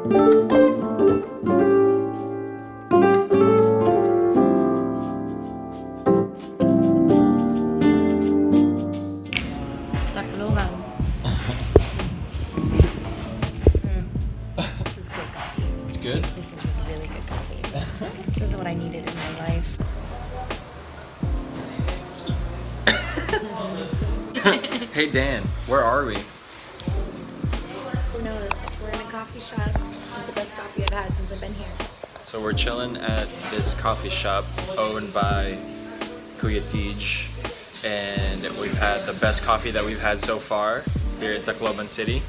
Tacloban. This is good coffee. It's good? This is really good coffee. This is what I needed in my life. Hey Dan, where are we? Who knows? We're in a coffee shop with the best coffee I've had since I've been here. So we're chilling at this coffee shop owned by VIPKID, and we've had the best coffee that we've had so far here at Tacloban City.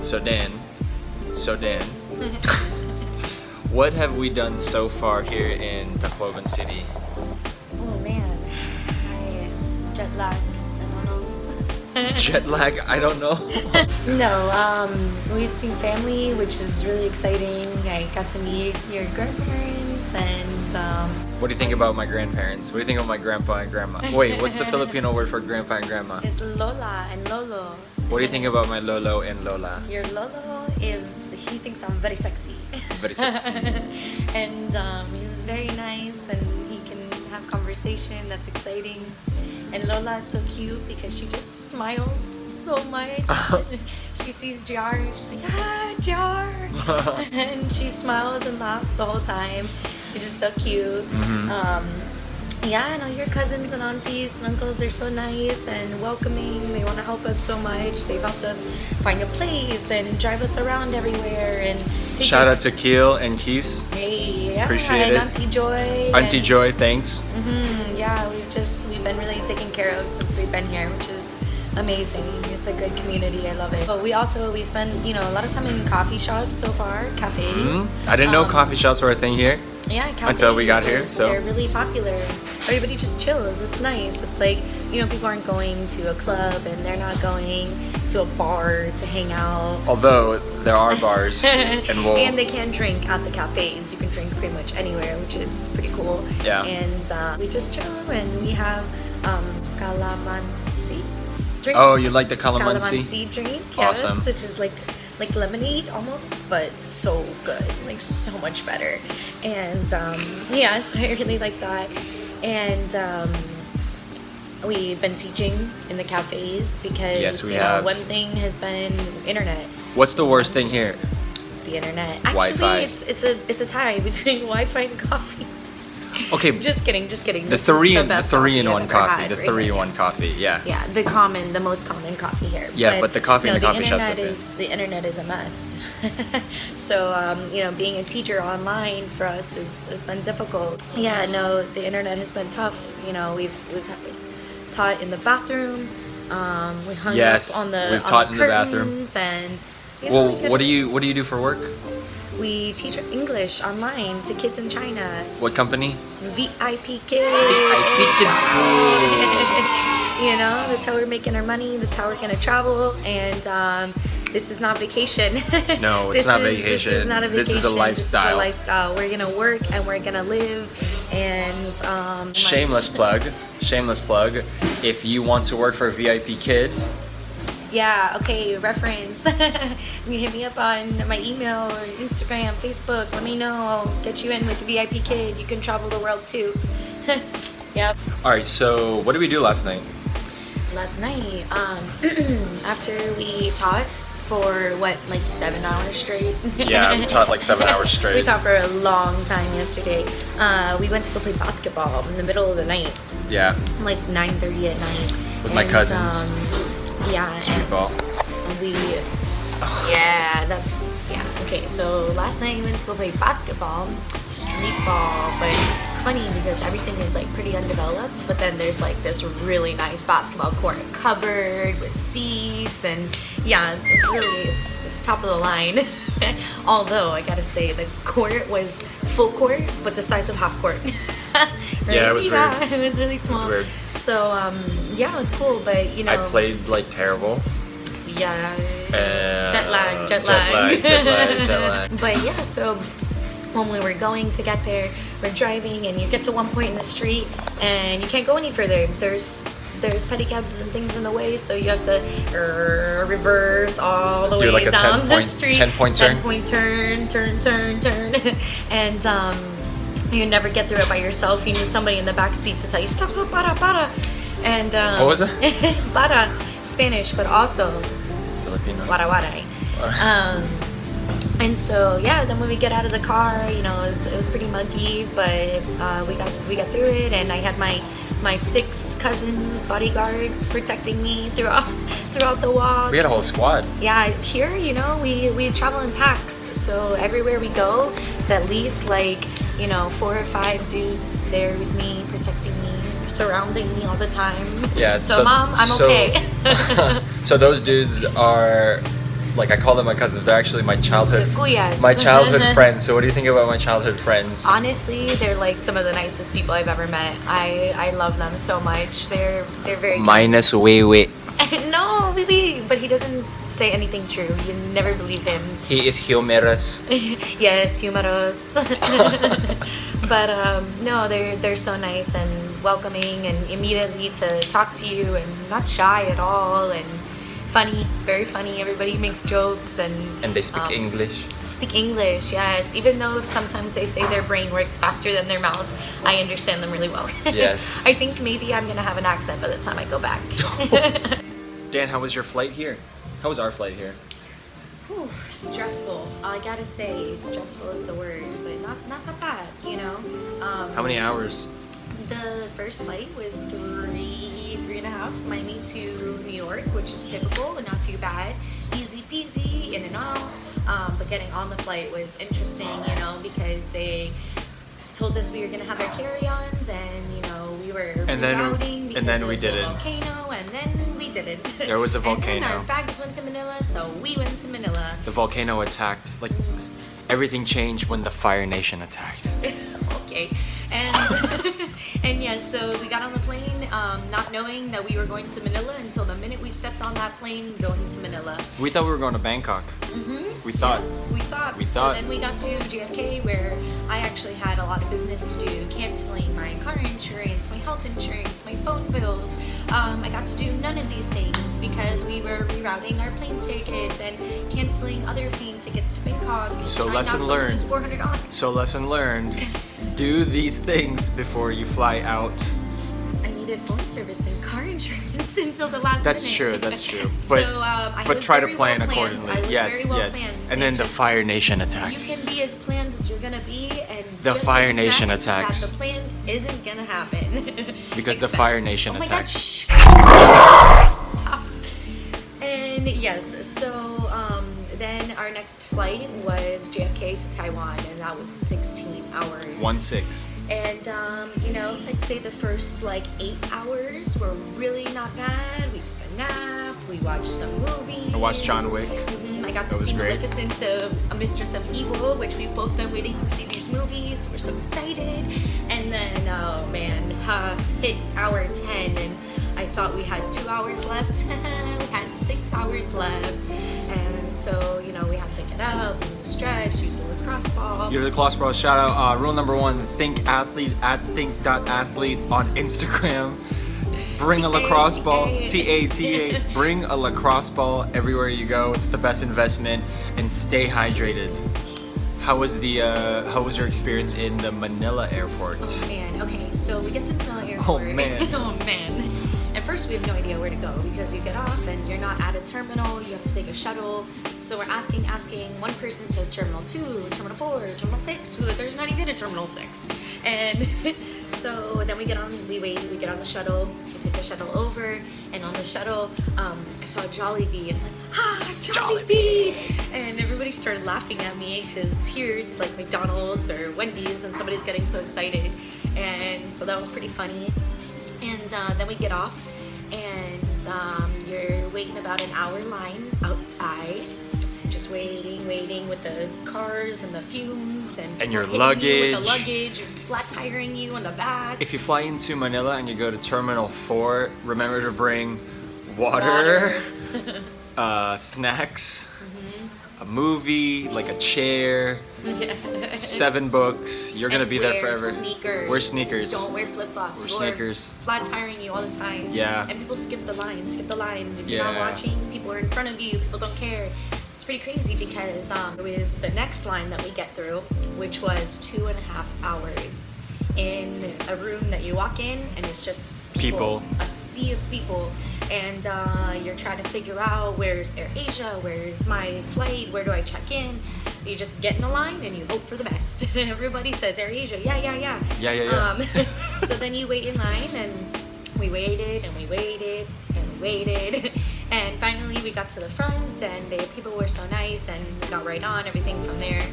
So Dan, what have we done so far here in Tacloban City? Oh man, jet lag. I don't know. Jet lag? I don't know. No, we've seen family, which is really exciting. I got to meet your grandparents and What do you think about my grandparents? What do you think of my grandpa and grandma? Wait, what's the Filipino word for grandpa and grandma? it's Lola and Lolo. What do you think about my Lolo and Lola? Your Lolo he thinks I'm very sexy. Very sexy. And he's very nice and he can have conversation that's exciting. And Lola is so cute because she just smiles so much. She sees JR and she's like, ah, JR. And she smiles and laughs the whole time. Which is so cute. Yeah, I know your cousins and aunties and uncles, they're so nice and welcoming. They want to help us so much. They've helped us find a place and drive us around everywhere and take Shout out us. to Keel and Kees. Hey, yeah, Appreciate and it. Auntie Joy. Auntie Joy, thanks. Yeah, we've been really taken care of since we've been here, which is amazing. It's a good community. I love it. But we spend a lot of time in coffee shops so far, cafes. I didn't know coffee shops were a thing here. Yeah, cafes, until we got here, so they're really popular. Everybody just chills. It's nice. It's like, people aren't going to a club and they're not going to a bar to hang out. Although there are bars and and they can drink at the cafes. You can drink pretty much anywhere, which is pretty cool. Yeah. And we just chill and we have calamansi drink. Oh, you like the calamansi? Calamansi drink, yes, Awesome. which is like lemonade almost, but so good, like so much better. And yeah, so I really like that. And we've been teaching in the cafes because Yes, we have. one thing has been internet. What's the worst thing here? The internet. Actually, Wi-Fi. it's a tie between Wi-Fi and coffee. Okay. Just kidding. The three in one coffee. The 3-in-1 coffee. Yeah. Yeah, the most common coffee here. Yeah, but the coffee in the coffee shops have been. The internet is a mess. So being a teacher online for us has been difficult. Yeah, no, the internet has been tough. We've taught in the bathroom. We hung up on the taught in the bathroom. curtains and. Well, what do you do for work? We teach English online to kids in China. What company? VIPKID. VIPKID school. That's how we're making our money. That's how we're gonna travel. And this is not vacation. No, it's not vacation. This is not a vacation. This is a lifestyle. This is a lifestyle. We're gonna work and we're gonna live. And Shameless plug. If you want to work for VIPKID. Yeah, okay, reference. You hit me up on my email or Instagram, Facebook. Let me know. I'll get you in with VIPKID. You can travel the world too. Yep. Alright, so what did we do last night? Last night, after we taught for 7 hours straight? Yeah, we taught 7 hours straight. We taught for a long time yesterday. We went to go play basketball in the middle of the night. Yeah. 9:30 at night. With my cousins. Yeah. Street ball. Okay, so last night we went to go play basketball, street ball, but it's funny because everything is pretty undeveloped, but then there's this really nice basketball court covered with seats, and yeah, it's top of the line. Although I gotta say the court was full court, but the size of half court. Yeah, it was weird. It was really small. It was weird. So yeah, it was cool, but I played terrible. Yeah. Jet lag. But yeah, so when we were going to get there, we're driving and you get to one point in the street and you can't go any further. There's there's pedicabs and things in the way, so you have to reverse all the way like a down the street. 10-point turn? 10-point turn. And you never get through it by yourself. You need somebody in the back seat to tell you, stop, para. And what was it? Para, Spanish, but also Filipino. Wara. And so yeah, then when we get out of the car, you know, it was pretty muggy, but we got through it, and I had my 6 cousins, bodyguards, protecting me throughout the walk. We had a whole squad. Yeah, here, you know, we travel in packs, so everywhere we go, it's at least like, you know, 4 or 5 dudes there with me, protecting me, surrounding me all the time. Yeah. So Mom, I'm okay. So those dudes are, like, I call them my cousins. They're actually my childhood friends. So what do you think about my childhood friends? Honestly, they're like some of the nicest people I've ever met. I love them so much. They're very Minus Wewe. No, really, but he doesn't say anything true. You never believe him. He is humorous. Yes, humorous. But no, they're so nice and welcoming, and immediately to talk to you, and not shy at all, and funny, very funny. Everybody makes jokes, and they speak English. Speak English, yes. Even though sometimes they say their brain works faster than their mouth, I understand them really well. Yes. I think maybe I'm gonna have an accent by the time I go back. Dan, how was your flight here? How was our flight here? Whew, stressful. I gotta say, stressful is the word, but not that bad, you know. How many hours? The first flight was three and a half, Miami to New York, which is typical and not too bad. Easy peasy, in and out. But getting on the flight was interesting, you know, because they told us we were gonna have our carry-ons, and you know, we were rerouting because we of didn't. the volcano, and then we didn't. There was a volcano. And then our bags went to Manila, so we went to Manila. The volcano attacked. Like, everything changed when the Fire Nation attacked. Okay. And and yeah, so we got on the plane, not knowing that we were going to Manila until the minute we stepped on that plane going to Manila. We thought we were going to Bangkok. We thought. So then we got to JFK, where I actually had a lot of business to do, canceling my car insurance, my health insurance, my phone bills. I got to do none of these things because we were rerouting our plane tickets and canceling other plane tickets to Bangkok. So lesson learned. $400. So lesson learned. Do these things before you fly out. I needed phone service and car insurance until the last That's minute. true. That's true. But but try to plan accordingly. Yes. Planned. And then the Fire Nation attacked. You can be as planned as you're gonna be, and the just Fire expect Nation attacks. That the plan isn't gonna happen. Because the Fire Nation attacks. Oh my God, shh. Stop. And yes, so then our next flight was JFK to Taiwan, and that was 16 hours. 1-6. And you know, I'd say the first like 8 hours were really not bad. We took a nap, we watched some movies. I watched John Wick. I got to see Maleficent, a Mistress of Evil, which we've both been waiting to see these movies. We're so excited. And then, oh man, hit hour 10, and I thought we had 2 hours left. We had 6 hours left. And so, you know, we had to get up, stretch, use the lacrosse ball. Use the lacrosse ball. Shout out, rule number 1, think athlete at think.athlete on Instagram. Bring a lacrosse ball, T-A-T-A. Bring a lacrosse ball everywhere you go. It's the best investment, and stay hydrated. How was your experience in the Manila airport? Oh man, okay, so we get to Manila airport. Oh man. Oh man. At first we have no idea where to go because you get off and you're not at a terminal, you have to take a shuttle. So we're asking. One person says Terminal 2, Terminal 4, Terminal 6. There's not even a Terminal 6. And so then we get on the shuttle, we take the shuttle over, and on the shuttle, I saw Jollibee, and I'm like, Jollibee! And everybody started laughing at me because here it's like McDonald's or Wendy's and somebody's getting so excited. And so that was pretty funny. And then we get off, and you're waiting about an hour line outside, just waiting with the cars and the fumes and your luggage. With the luggage, and flat tiring you on the back. If you fly into Manila and you go to Terminal 4, remember to bring water. Snacks, a movie, like a chair, 7 books. You're gonna be there forever. Sneakers. Wear sneakers. Don't wear flip-flops. Wear sneakers. Flat tiring you all the time. Yeah. And people skip the line. If you're not watching, people are in front of you. People don't care. It's pretty crazy because it was the next line that we get through, which was 2.5 hours in a room that you walk in and it's just people. A sea of people. And you're trying to figure out where's AirAsia, where's my flight, where do I check in? You just get in a line and you hope for the best. Everybody says AirAsia, yeah. So then you wait in line and we waited and we waited and we waited. And finally we got to the front and the people were so nice and we got right on, everything from there.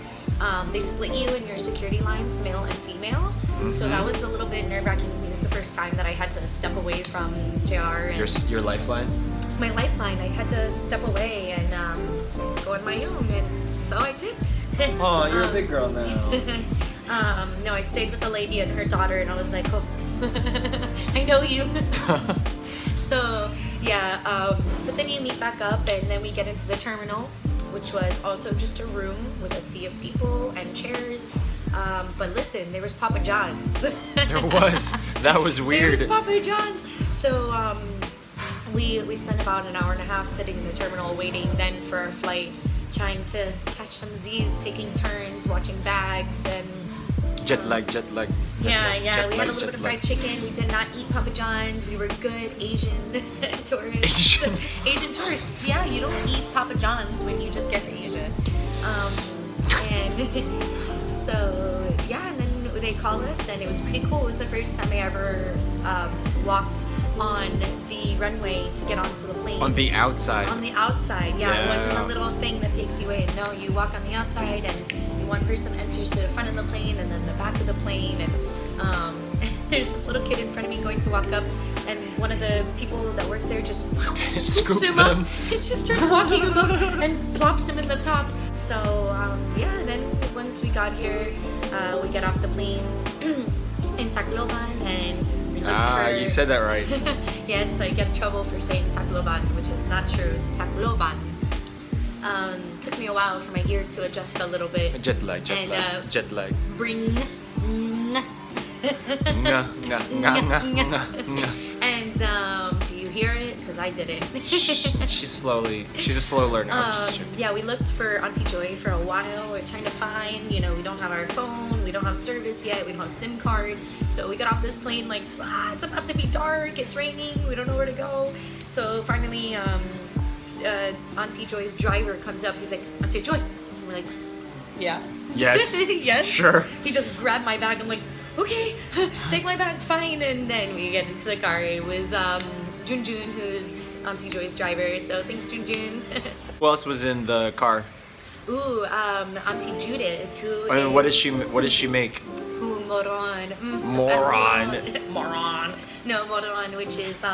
They split you in your security lines, male and female. So that was a little bit nerve-wracking for me. It's the first time that I had to step away from JR. And your lifeline? My lifeline. I had to step away and go on my own, and so I did. Oh, you're a big girl now. No, I stayed with the lady and her daughter, and I was like, oh, I know you. So, yeah, but then you meet back up, and then we get into the terminal, which was also just a room with a sea of people and chairs. But listen, there was Papa John's. There was. That was weird. There was Papa John's. So we spent about an hour and a half sitting in the terminal waiting then for our flight, trying to catch some Z's, taking turns, watching bags and... Jet lag. Yeah, we had a little bit of fried chicken. We did not eat Papa John's. We were good Asian tourists. Asian tourists, yeah. You don't eat Papa John's when you just get to Asia. And so, yeah, and then they called us and it was pretty cool. It was the first time I ever walked on the runway to get onto the plane. On the outside? On the outside, yeah. It wasn't a little thing that takes you in. No, you walk on the outside and one person enters to the front of the plane and then the back of the plane, and there's this little kid in front of me going to walk up, and one of the people that works there just scoops him up. It just starts walking him up and plops him in the top. So yeah, then once we got here, we get off the plane in Tacloban and we looked for... you said that right. Yes, I get in trouble for saying Tacloban, which is not true. It's Tacloban. Took me a while for my ear to adjust a little bit. Jet lag. Bring. And do you hear it? Because I didn't. She's a slow learner. Yeah, we looked for Auntie Joy for a while. We're trying to find, we don't have our phone, we don't have service yet, we don't have a SIM card. So we got off this plane like, it's about to be dark, it's raining, we don't know where to go. So finally, Auntie Joy's driver comes up. He's like, Auntie Joy. And we're like, yeah. Yes. Yes. Sure. He just grabbed my bag. I'm like, okay, take my bag, fine. And then we get into the car. It was Junjun, who's Auntie Joy's driver. So thanks, Junjun. Who else was in the car? Ooh, Auntie Judith, who what does she make? Ooh, moron. Moron. No, moron, which is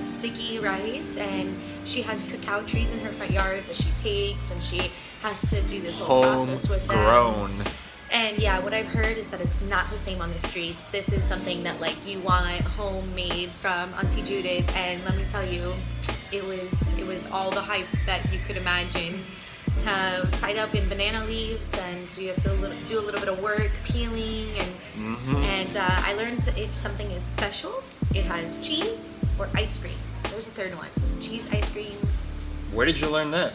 sticky rice, and she has cacao trees in her front yard that she takes, and she has to do this whole process with them. Homegrown. And yeah, what I've heard is that it's not the same on the streets. This is something that like you want homemade from Auntie Judith, and let me tell you, it was all the hype that you could imagine. Tied up in banana leaves, and so you have to do a little bit of work peeling, and I learned if something is special, it has cheese or ice cream. There's a third one: cheese, ice cream. Where did you learn that?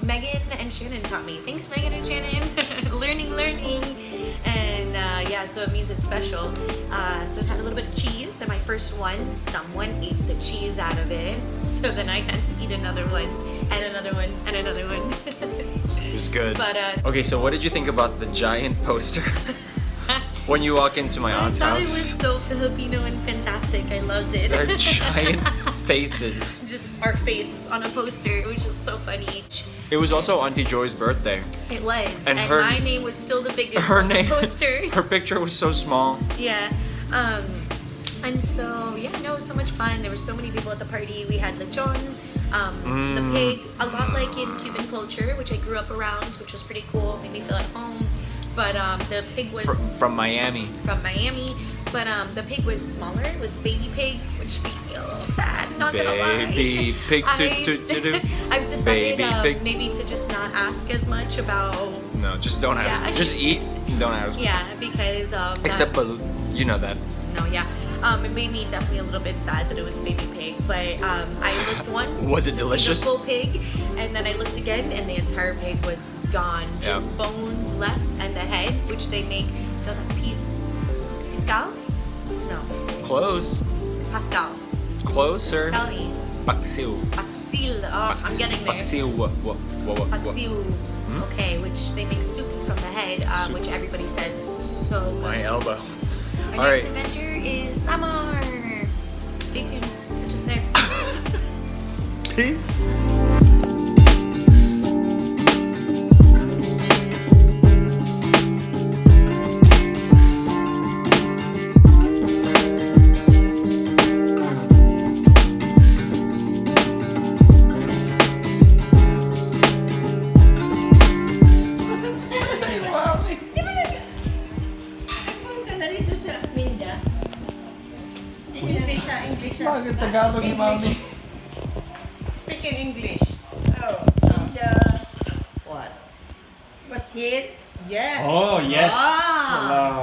Megan and Shannon taught me. Thanks, Megan and Shannon. learning. And yeah, so it means it's special. So it had a little bit of cheese, and my first one, someone ate the cheese out of it. So then I had to eat another one, and another one, and another one. It was good. But okay, so what did you think about the giant poster? When you walk into my aunt's house. I thought it was so Filipino and fantastic. I loved it. They're giant faces. Just our face on a poster. It was just so funny. It was also Auntie Joy's birthday. It was. And my name was still the biggest on the poster. Her picture was so small. Yeah. And so, yeah, no, it was so much fun. There were so many people at the party. We had lechon, the pig, a lot like in Cuban culture, which I grew up around, which was pretty cool. Made me feel at home. But the pig was... From Miami. From Miami. But the pig was smaller. It was baby pig, which makes me a little sad. Not gonna lie. Baby pig. I've decided Baby pig. maybe to just not ask as much about. No, just don't ask. Yeah, just eat. Don't ask. Yeah, because Except, but you know that. no, yeah. It made me definitely a little bit sad that it was baby pig. But I looked once. Was it to delicious? See the full pig, and then I looked again, and the entire pig was gone. Just bones left and the head, which they make. Does a Pascal? No. Close. Pascal. Closer. Tell me. Paksiw. Paksil. Oh, I'm getting there. Paksiw. What? Paksiw. Okay, which they make soup from the head, which everybody says is so good. My elbow. Our next adventure is Samar. Stay tuned. Catch us there. Peace. Bakit Tagalog ni Mami? Speak in English. Oh, What? was here? Yes. Oh, yes.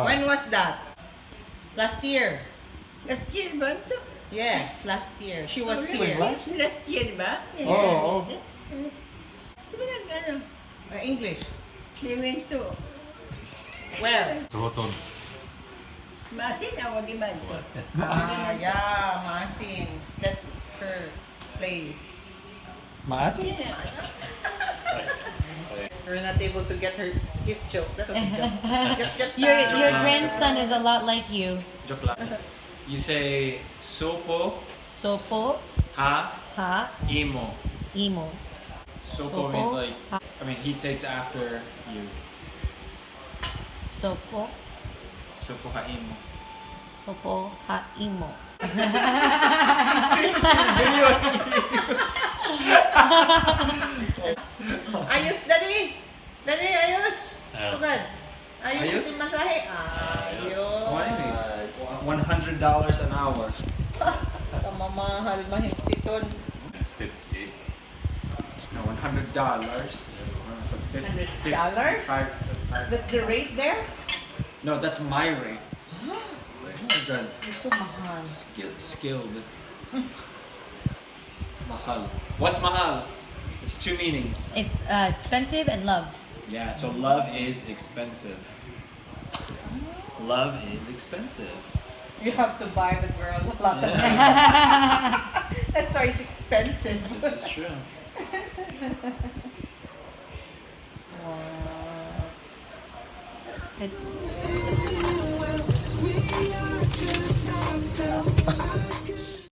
When was that? Last year. Last year ba ito? Yes, last year. She was Oh, here. Last year ba? Oh. Di ba ano? English. They went to Where? Masin ako di ba ito? Yeah, Masin. That's her place. Maasim? We're not able to get her his joke. That was a joke. Your grandson is a lot like you. Joke lang. You say sopo Sopo ha ha imo. imo. Sopo means like, I mean, he takes after you. Sopo Sopo ha imo. sopo ha imo. Ayos, Dani. Dani, ayos. Sugad. Ayos Ayos? yung masahe. Ayos. $100 an hour. Kamamahal mahimsiton. It's 50. No, $100. So $100? 55. That's the rate there? No, that's my rate. Oh my god. You're so mahal. Skilled. Mahal. What's mahal? It's two meanings. It's expensive and love. Yeah, so love is expensive. Love is expensive. You have to buy the girl a lot of things. That's why it's expensive. This is true. Wow. Good.